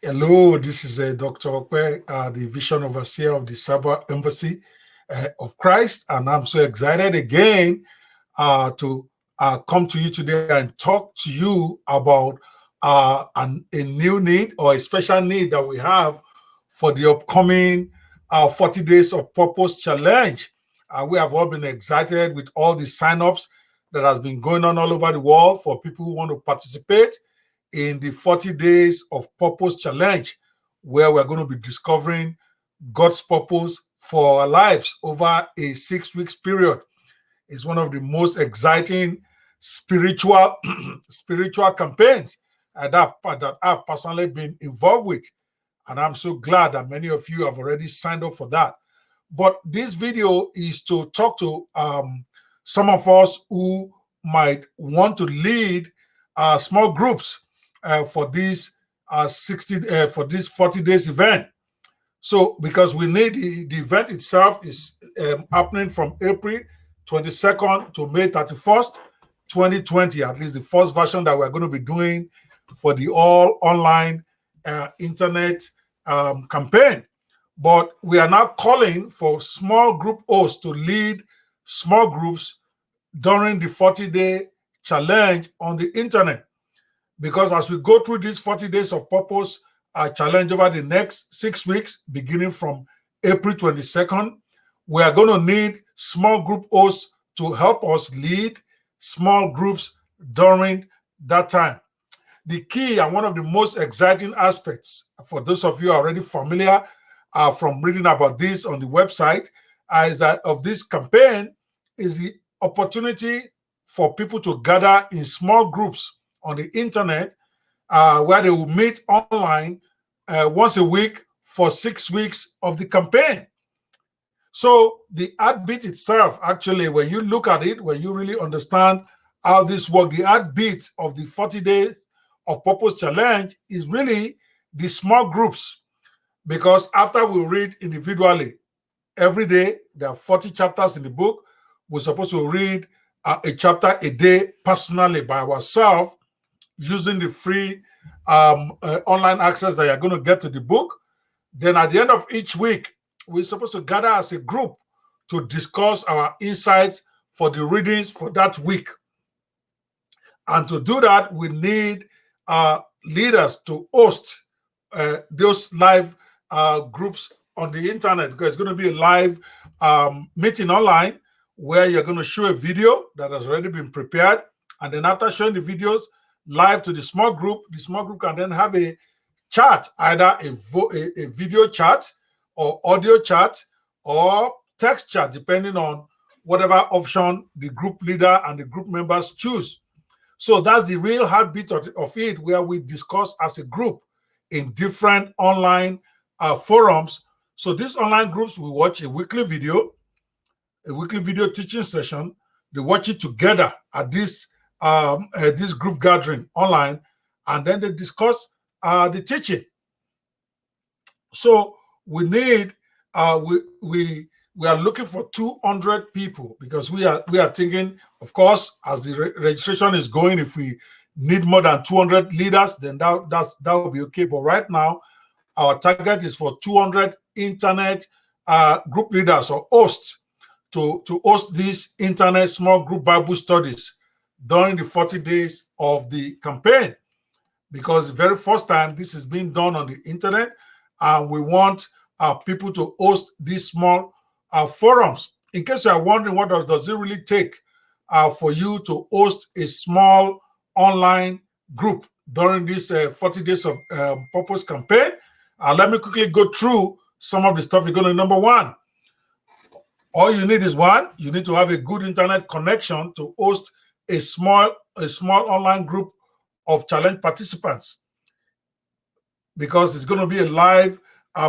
Hello, this is Dr. Okwe, the Vision Overseer of the Cyber Embassy of Christ, and I'm so excited again to come to you today and talk to you about a new need or a special need that we have for the upcoming 40 Days of Purpose Challenge. We have all been excited with all the sign-ups that has been going on all over the world for people who want to participate in the 40 Days of Purpose Challenge, where we're going to be discovering God's purpose for our lives over a 6 weeks period. It's one of the most exciting spiritual campaigns that I've personally been involved with. And I'm so glad that many of you have already signed up for that. But this video is to talk to some of us who might want to lead small groups for this 40 days event. So because we need the event itself is happening from April 22nd to May 31st, 2020, at least the first version that we're going to be doing for the all online internet campaign. But we are now calling for small group hosts to lead small groups during the 40-day challenge on the internet. Because as we go through this 40 Days of Purpose challenge over the next 6 weeks, beginning from April 22nd, we are going to need small group hosts to help us lead small groups during that time. The key and one of the most exciting aspects, for those of you already familiar from reading about this on the website, is that of this campaign is the opportunity for people to gather in small groups on the internet where they will meet online once a week for 6 weeks of the campaign. So the heartbeat itself, actually, when you look at it, when you really understand how this works, the heartbeat of the 40 Days of Purpose Challenge is really the small groups. Because after we read individually, every day, there are 40 chapters in the book. We're supposed to read a chapter a day personally by ourselves, using the free online access that you're going to get to the book. Then at the end of each week, we're supposed to gather as a group to discuss our insights for the readings for that week. And to do that, we need leaders to host those live groups on the internet, because it's going to be a live meeting online where you're going to show a video that has already been prepared. And then after showing the videos live to the small group can then have a chat, either a video chat or audio chat or text chat, depending on whatever option the group leader and the group members choose. So that's the real heartbeat of it, where we discuss as a group in different online forums. So these online groups will watch a weekly video teaching session. They watch it together at this group gathering online, and then they discuss the teaching. So we need we are looking for 200 people, because we are thinking, of course, as the registration is going, if we need more than 200 leaders, then that will be okay. But right now, our target is for 200 internet group leaders or hosts to host these internet small group Bible studies during the 40 days of the campaign, because the very first time this is being done on the internet, and we want people to host these small forums. In case you are wondering, what does it really take for you to host a small online group during this 40 Days of Purpose campaign? Let me quickly go through some of the stuff you're going to. Number one, all you need is you need to have a good internet connection to host a small online group of challenge participants, because it's going to be a live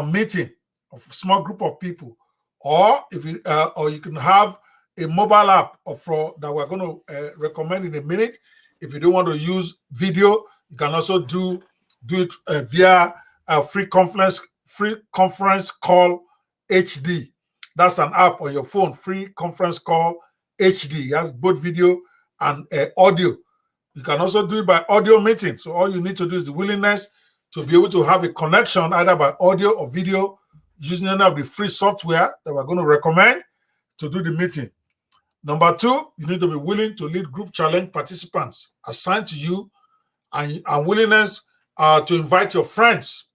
meeting of a small group of people. Or if you or you can have a mobile app that we're going to recommend in a minute. If you don't want to use video, you can also do it via a free conference call HD. That's an app on your phone, free conference call HD. It has both video and audio. You can also do it by audio meeting. So all you need to do is the willingness to be able to have a connection either by audio or video using any of the free software that we're going to recommend to do the meeting. Number two, you need to be willing to lead group challenge participants assigned to you, and willingness to invite your friends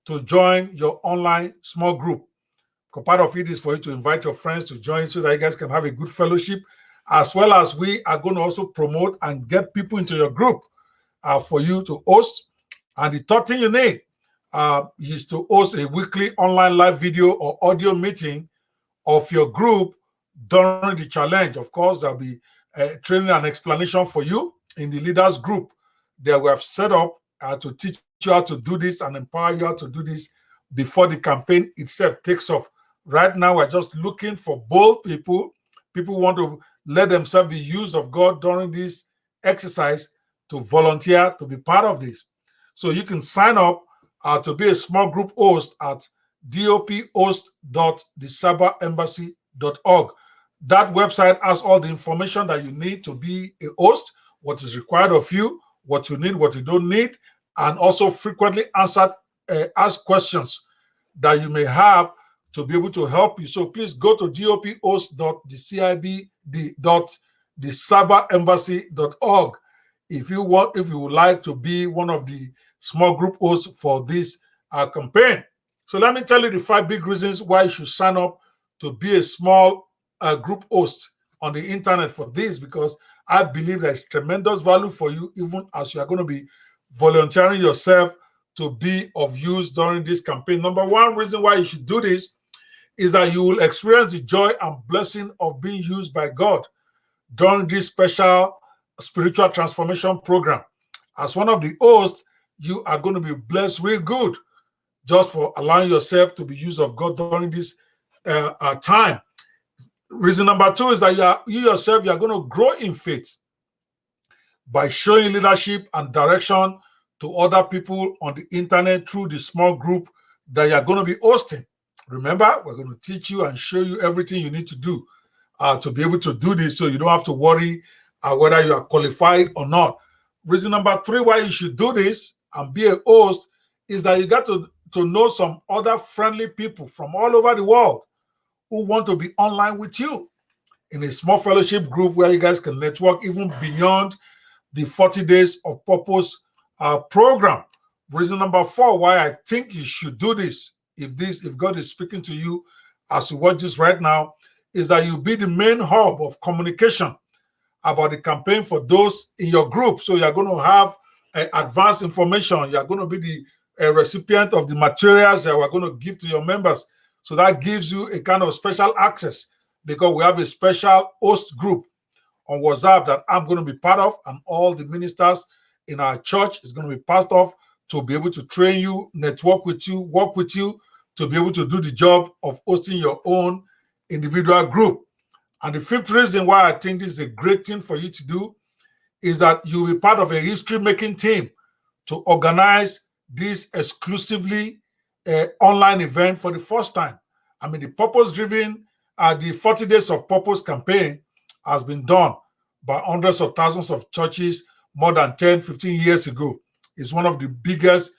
to join your online small group. Part of it is for you to invite your friends to join so that you guys can have a good fellowship, as well as we are going to also promote and get people into your group for you to host. And the third thing you need is to host a weekly online live video or audio meeting of your group during the challenge. Of course, there'll be training and explanation for you in the leaders group that we have set up to teach you how to do this and empower you how to do this before the campaign itself takes off. Right now, we're just looking for bold people who want to let themselves be used of God during this exercise to volunteer to be part of this. So you can sign up to be a small group host at dophost.thesabaembassy.org. That website has all the information that you need to be a host, what is required of you, what you need, what you don't need, and also frequently answered asked questions that you may have to be able to help you. So please go to dophost.thesabaembassy.org if you would like to be one of the small group hosts for this campaign. So let me tell you the 5 big reasons why you should sign up to be a small group host on the internet for this, because I believe there's tremendous value for you, even as you are going to be volunteering yourself to be of use during this campaign. Number 1 reason why you should do this is that you will experience the joy and blessing of being used by God during this special spiritual transformation program. As one of the hosts, you are going to be blessed real good just for allowing yourself to be used of God during this time. Reason number 2 is that you yourself, you're going to grow in faith by showing leadership and direction to other people on the internet through the small group that you're going to be hosting. Remember, we're going to teach you and show you everything you need to do to be able to do this, so you don't have to worry whether you are qualified or not. Reason number 3 why you should do this and be a host is that you got to know some other friendly people from all over the world who want to be online with you in a small fellowship group where you guys can network even beyond the 40 Days of Purpose program. Reason number 4 why I think you should do this, if God is speaking to you as you watch this right now, is that you'll be the main hub of communication about the campaign for those in your group. So you're going to have advanced information. You're going to be the recipient of the materials that we're going to give to your members. So that gives you a kind of special access, because we have a special host group on WhatsApp that I'm going to be part of, and all the ministers in our church is going to be part of, to be able to train you, network with you, work with you, to be able to do the job of hosting your own individual group. And the 5th reason why I think this is a great thing for you to do is that you'll be part of a history-making team to organize this exclusively online event for the first time. I mean, the purpose-driven, the 40 Days of Purpose campaign has been done by hundreds of thousands of churches more than 10, 15 years ago. It's one of the biggest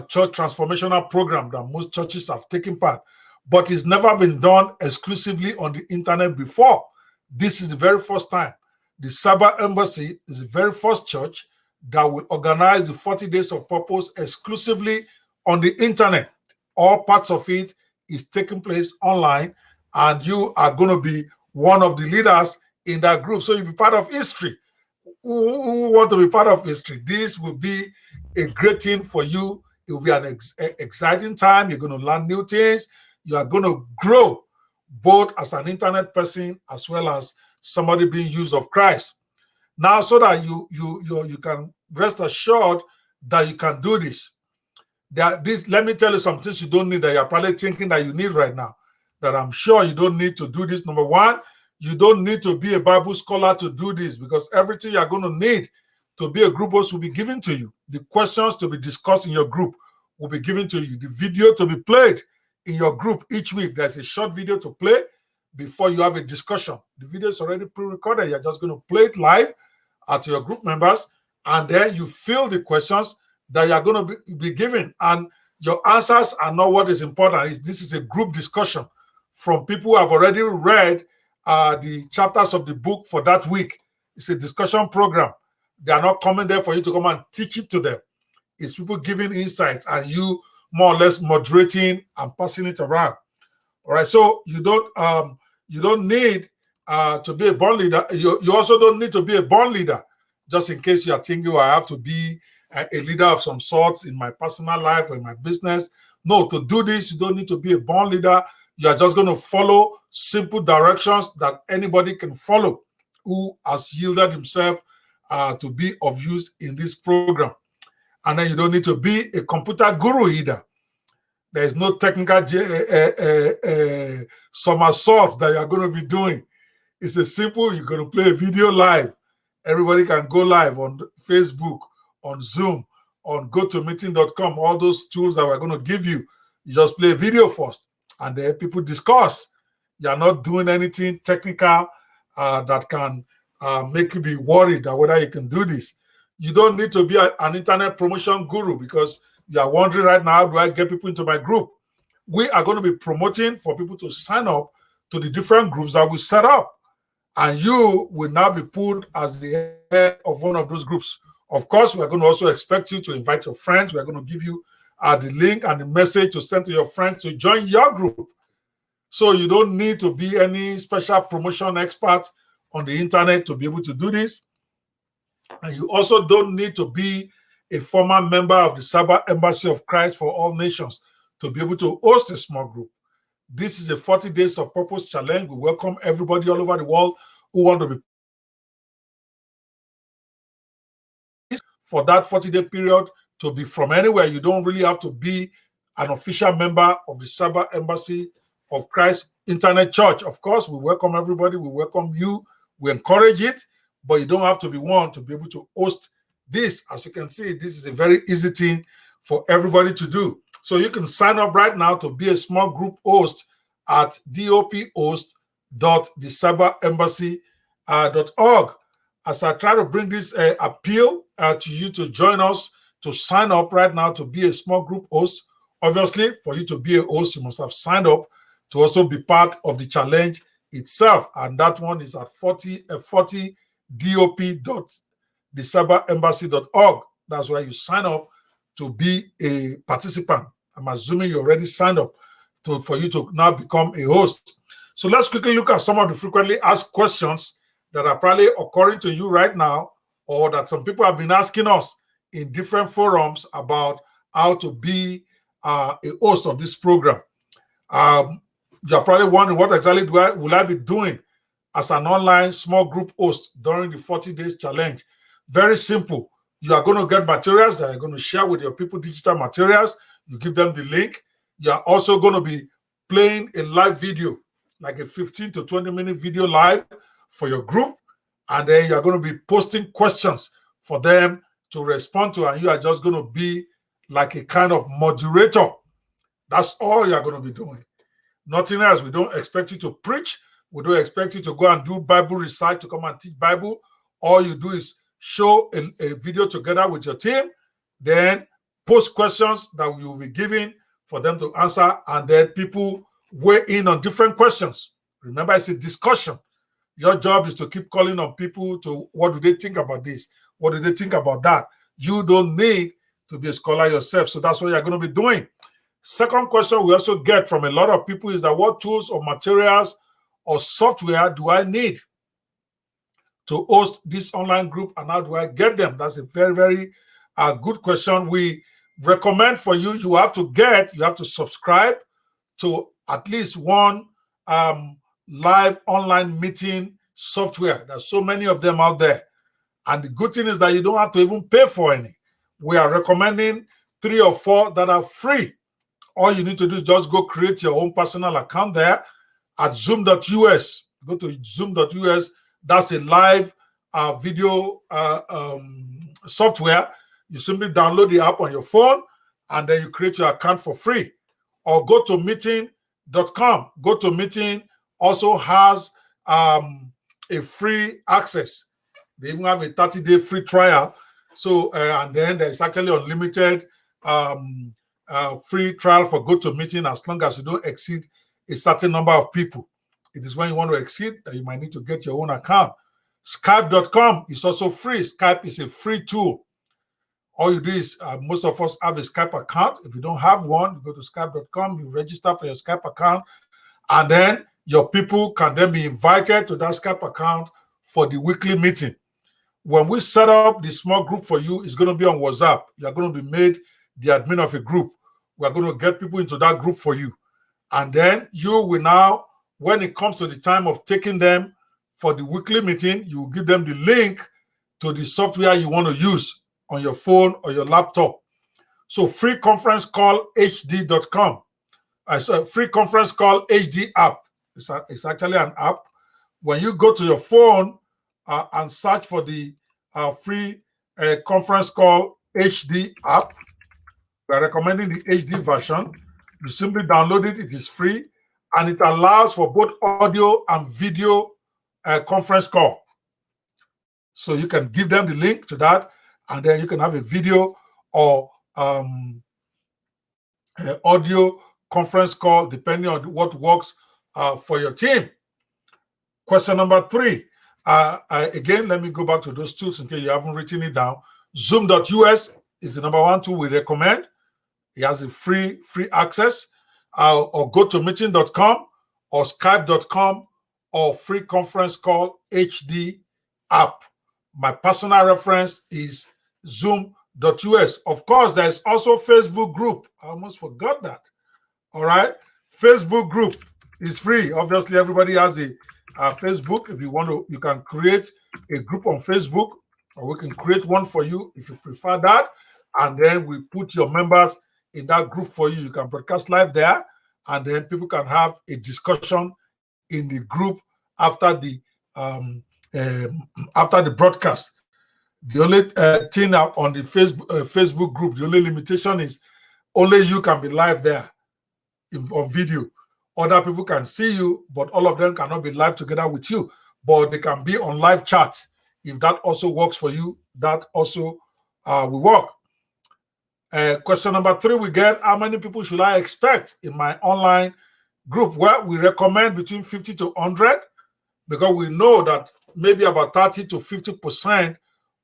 church transformational programs that most churches have taken part. But it's never been done exclusively on the internet before. This is the very first time. The Saba Embassy is the very first church that will organize the 40 Days of Purpose exclusively on the internet. All parts of it is taking place online, and you are going to be one of the leaders in that group. So you'll be part of history. Who want to be part of history? This will be a great thing for you. It will be an exciting time. You're going to learn new things. You are going to grow both as an internet person as well as somebody being used of Christ. Now, so that you can rest assured that you can do this. Let me tell you some things you don't need that you're probably thinking that you need right now, that I'm sure you don't need to do this. Number 1, you don't need to be a Bible scholar to do this, because everything you're going to need to be a group host will be given to you. The questions to be discussed in your group will be given to you. The video to be played in your group each week. There's a short video to play before you have a discussion. The video is already pre-recorded. You're just going to play it live to your group members, and then you fill the questions that you are going to be given, and your answers are not what is important. This is a group discussion from people who have already read the chapters of the book for that week. It's a discussion program. They are not coming there for you to come and teach it to them. It's people giving insights and you more or less moderating and passing it around. All right. So you don't need to be a born leader. You also don't need to be a born leader. Just in case you are thinking, I have to be a leader of some sorts in my personal life or in my business. No, to do this, you don't need to be a born leader. You are just going to follow simple directions that anybody can follow who has yielded himself to be of use in this program. And then you don't need to be a computer guru either. There is no technical somersaults that you are going to be doing. It's a simple, you're going to play a video live. Everybody can go live on Facebook, on Zoom, on GoToMeeting.com, all those tools that we're going to give you. You just play a video first, and then people discuss. You're not doing anything technical that can make you be worried that whether you can do this. You don't need to be an internet promotion guru, because you are wondering right now, how do I get people into my group? We are going to be promoting for people to sign up to the different groups that we set up. And you will now be put as the head of one of those groups. Of course, we're going to also expect you to invite your friends. We're going to give you the link and the message to send to your friends to join your group. So you don't need to be any special promotion expert on the internet to be able to do this. And you also don't need to be a former member of the Cyber Embassy of Christ for All Nations to be able to host a small group. This is a 40 Days of Purpose challenge. We welcome everybody all over the world who want to be for that 40-day period, to be from anywhere. You don't really have to be an official member of the Cyber Embassy of Christ Internet Church. Of course, we welcome everybody. We welcome you. We encourage it, but you don't have to be one to be able to host this. As you can see, this is a very easy thing for everybody to do. So you can sign up right now to be a small group host at dophost.thecyberembassy.org. As I try to bring this appeal to you to join us, to sign up right now to be a small group host. Obviously, for you to be a host, you must have signed up to also be part of the challenge itself. And that one is at 40dop.thecyberembassy.org. That's where you sign up to be a participant. I'm assuming you already signed up for you to now become a host. So let's quickly look at some of the frequently asked questions that are probably occurring to you right now, or that some people have been asking us in different forums about how to be a host of this program. You're probably wondering, what exactly will I be doing as an online small group host during the 40 days challenge? Very simple. You are going to get materials that you're going to share with your people, digital materials. You give them the link. You are also going to be playing a live video, like a 15 to 20-minute video live for your group. And then you're going to be posting questions for them to respond to. And you are just going to be like a kind of moderator. That's all you're going to be doing. Nothing else. We don't expect you to preach. We don't expect you to go and do Bible research to come and teach Bible. All you do is show a video together with your team, then post questions that you will be giving for them to answer, and then people weigh in on different questions. Remember, it's a discussion. Your job is to keep calling on people to, what do they think about this? What do they think about that? You don't need to be a scholar yourself. So that's what you're going to be doing. Second question we also get from a lot of people is that, what tools or materials or software do I need to host this online group, and how do I get them? That's a very, very good question. We recommend for you, you have to subscribe to at least one live online meeting software. There's so many of them out there. And the good thing is that you don't have to even pay for any. We are recommending 3 or 4 that are free. All you need to do is just go create your own personal account there at zoom.us. Go to zoom.us. That's a live video software. You simply download the app on your phone, and then you create your account for free. Or go to meeting.com. GoToMeeting also has a free access. They even have a 30-day free trial. So, and then there's actually unlimited free trial for GoToMeeting as long as you don't exceed a certain number of people. It is when you want to exceed that you might need to get your own account. Skype.com is also free. Skype is a free tool. All you do is, most of us have a Skype account. If you don't have one, you go to Skype.com, you register for your Skype account, and then your people can then be invited to that Skype account for the weekly meeting. When we set up the small group for you, it's going to be on WhatsApp. You're going to be made the admin of a group. We're going to get people into that group for you. And then you will now, when it comes to the time of taking them for the weekly meeting, you will give them the link to the software you want to use on your phone or your laptop. So free conference call HD.com. Free conference call HD app. It's actually an app. When you go to your phone and search for the free conference call HD app, we're recommending the HD version. You simply download it. It is free, and it allows for both audio and video conference call. So you can give them the link to that, and then you can have a video or audio conference call, depending on what works for your team. Question number 3. Again, let me go back to those tools in case you haven't written it down. Zoom.us is the number 1 tool we recommend. It has a free access, or GoToMeeting.com or Skype.com or free conference call HD app. My personal reference is Zoom.us. Of course, there's also Facebook group. I almost forgot that. All right. Facebook group is free. Obviously, everybody has a Facebook. If you want to, you can create a group on Facebook, or we can create one for you if you prefer that. And then we put your members in that group for you. You can broadcast live there, and then people can have a discussion in the group after the broadcast. The only thing on the Facebook group, the only limitation is only you can be live there on video. Other people can see you, but all of them cannot be live together with you. But they can be on live chat. If that also works for you, that also will work. Question number 3, we get, how many people should I expect in my online group? Well, we recommend between 50 to 100, because we know that maybe about 30 to 50%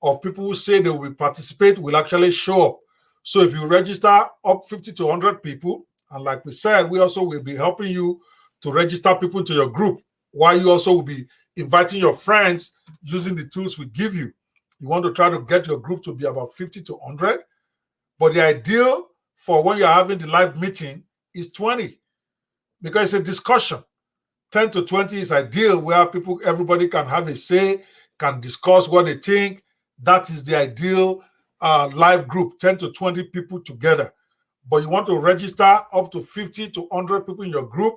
of people who say they will participate will actually show up. So if you register up 50 to 100 people, and like we said, we also will be helping you to register people to your group, while you also will be inviting your friends using the tools we give you. You want to try to get your group to be about 50 to 100. But the ideal for when you're having the live meeting is 20, because it's a discussion. 10 to 20 is ideal, where everybody can have a say, can discuss what they think. That is the ideal live group, 10 to 20 people together. But you want to register up to 50 to 100 people in your group,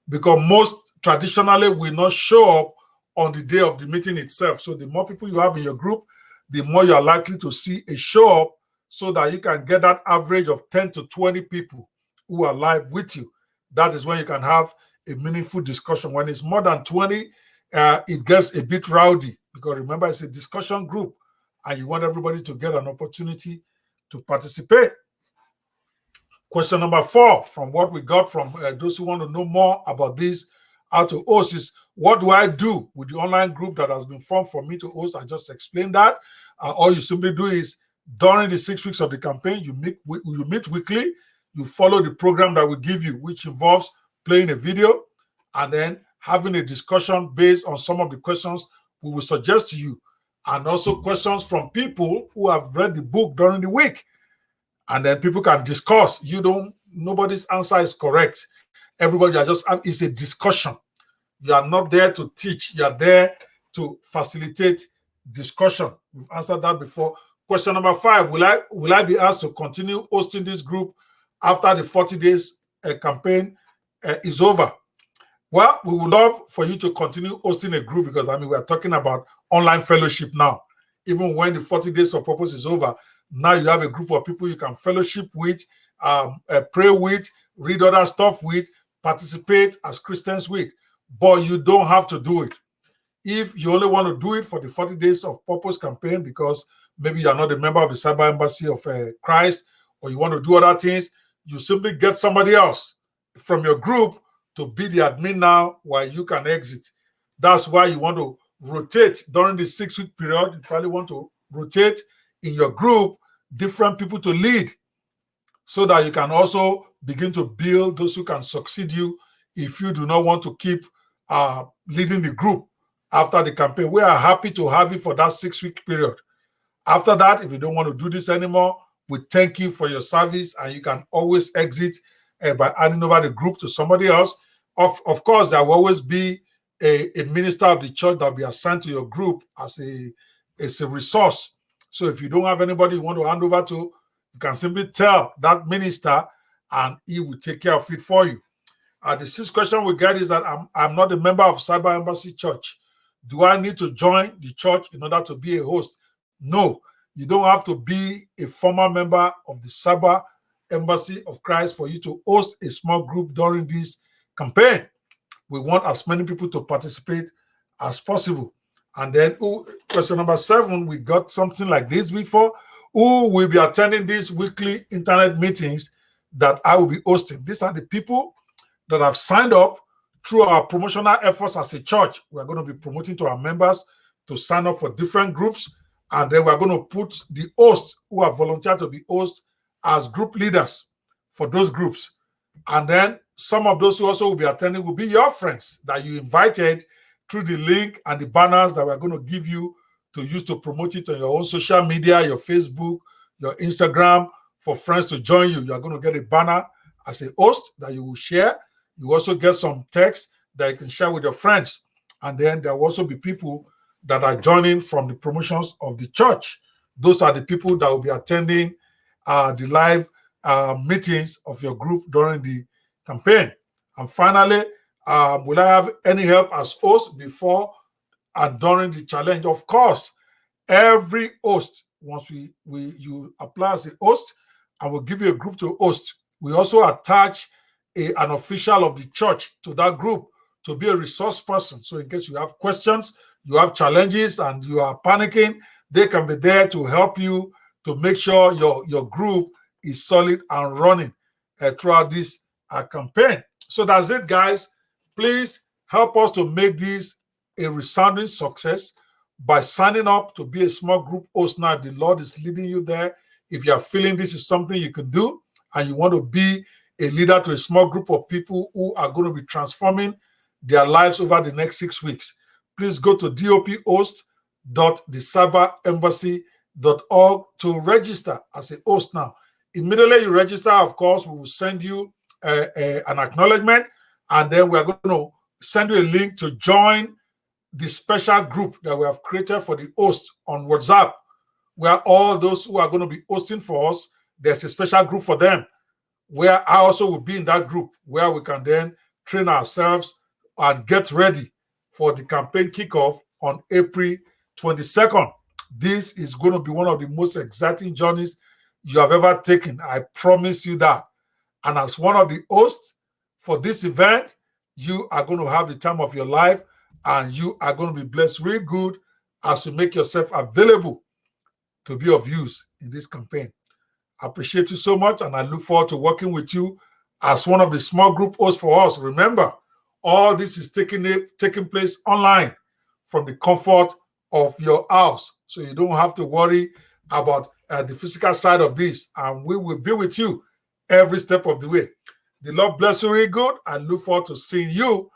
because most traditionally will not show up on the day of the meeting itself. So the more people you have in your group, the more you are likely to see a show up, so that you can get that average of 10 to 20 people who are live with you. That is when you can have a meaningful discussion. When it's more than 20, it gets a bit rowdy, because remember, it's a discussion group, and you want everybody to get an opportunity to participate. Question number 4, from what we got from those who want to know more about this, how to host, is what do I do with the online group that has been formed for me to host? I just explained that. All you simply do is, during the 6 weeks of the campaign, you meet weekly. You follow the program that we give you, which involves playing a video and then having a discussion based on some of the questions we will suggest to you, and also questions from people who have read the book during the week. And then people can discuss. Nobody's answer is correct. Everybody it's a discussion. You are not there to teach. You are there to facilitate discussion. We've answered that before. Question number 5, will I be asked to continue hosting this group after the 40 days campaign is over? Well, we would love for you to continue hosting a group, because we are talking about online fellowship now. Even when the 40 days of purpose is over, now you have a group of people you can fellowship with, pray with, read other stuff with, participate as Christians with. But you don't have to do it. If you only want to do it for the 40 days of purpose campaign, because maybe you're not a member of the Cyber Embassy of Christ, or you want to do other things, you simply get somebody else from your group to be the admin now while you can exit. That's why you want to rotate during the 6-week period. You probably want to rotate in your group different people to lead, so that you can also begin to build those who can succeed you if you do not want to keep leading the group after the campaign. We are happy to have you for that 6-week period. After that, if you don't want to do this anymore, we thank you for your service, and you can always exit by handing over the group to somebody else. Of course, there will always be a minister of the church that will be assigned to your group as a resource. So if you don't have anybody you want to hand over to, you can simply tell that minister and he will take care of it for you. The 6th question we get is that I'm not a member of Cyber Embassy Church. Do I need to join the church in order to be a host? No, you don't have to be a former member of the Cyber Embassy of Christ for you to host a small group during this campaign. We want as many people to participate as possible. And then question number 7, we got something like this before. Who will be attending these weekly internet meetings that I will be hosting? These are the people that have signed up through our promotional efforts as a church. We're going to be promoting to our members to sign up for different groups. And then we're going to put the hosts who have volunteered to be hosts as group leaders for those groups. And then some of those who also will be attending will be your friends that you invited through the link and the banners that we're going to give you to use to promote it on your own social media, your Facebook, your Instagram, for friends to join you. You're going to get a banner as a host that you will share. You also get some text that you can share with your friends. And then there will also be people that are joining from the promotions of the church. Those are the people that will be attending the live meetings of your group during the campaign. And finally, will I have any help as host before and during the challenge? Of course, every host, once you apply as a host, and we'll give you a group to host. We also attach an official of the church to that group to be a resource person. So in case you have questions, you have challenges, and you are panicking, they can be there to help you to make sure your group is solid and running throughout this campaign. So that's it, guys. Please help us to make this a resounding success by signing up to be a small group host now. If the Lord is leading you there, if you are feeling this is something you can do and you want to be a leader to a small group of people who are going to be transforming their lives over the next 6 weeks, please go to dop.thecyberembassy.org to register as a host now. Immediately you register, of course, we will send you an acknowledgement, and then we are going to send you a link to join the special group that we have created for the host on WhatsApp, where all those who are going to be hosting for us, there's a special group for them, where I also will be in that group, where we can then train ourselves and get ready for the campaign kickoff on April 22nd. This is going to be one of the most exciting journeys you have ever taken. I promise you that. And as one of the hosts for this event, you are going to have the time of your life, and you are going to be blessed real good as you make yourself available to be of use in this campaign. I appreciate you so much, and I look forward to working with you as one of the small group hosts for us. Remember, all this is taking place online from the comfort of your house, so you don't have to worry about the physical side of this, and we will be with you every step of the way. The Lord bless you really good. I look forward to seeing you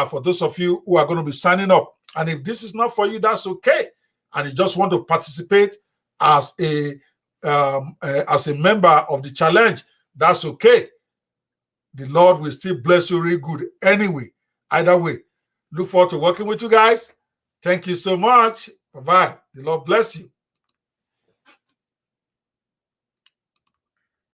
for those of you who are going to be signing up. And if this is not for you, that's okay. And you just want to participate as a member of the challenge, that's okay. The Lord will still bless you really good anyway. Either way, look forward to working with you guys. Thank you so much. Bye-bye. The Lord bless you.